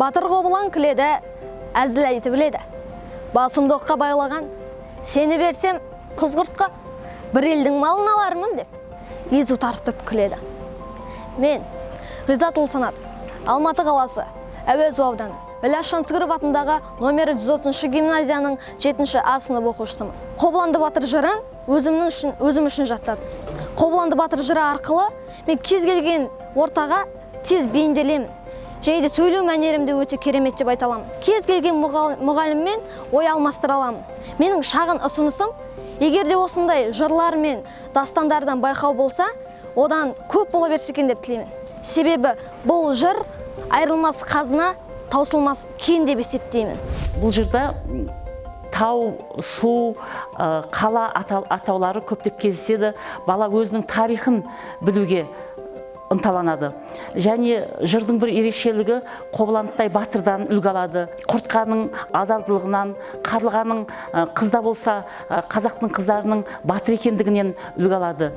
Батыр қобылан күледі, әзіл айтып біледі. Басымды оққа байлаған, сені берсем қызғыртқа, бір елдің малын алармын деп, езу тартып күледі. Мен Ғизатұлы Санат, Алматы қаласы, Әуезов ауданы, Ілияс Жансүгіров атындағы номері 130 гимназияның 7 А сынып оқушысымын. Қобыланды батыр жырын өзім үшін жаттадым. Қобыланды батыр жыры арқылы мен кез келген ортаға тез бейімделемін. Және де сөйлеу мәнерімді өте керемет деп айта аламын. Кез келген мұғаліммен ой алмастыра аламын. Менің шағын ұсынысым, егер де осындай жырлар мен дастандардан байқау болса, одан көп бола берсе екен деп тілеймін. Себебі бұл жыр айырылмас қазына, таусылмас кен деп есептеймін. Бұл жырда тау, су, қала атаулары көптеп кездеседі. Бала өзінің тарихын білуге ынталанады. Және жырдың бір ерекшелігі Қобыландыдай батырдан үлгі алады. Құртқаның адалдылығынан, Қарлығаның қызда болса, қазақтың қыздарының батыр екендігінен үлгі алады.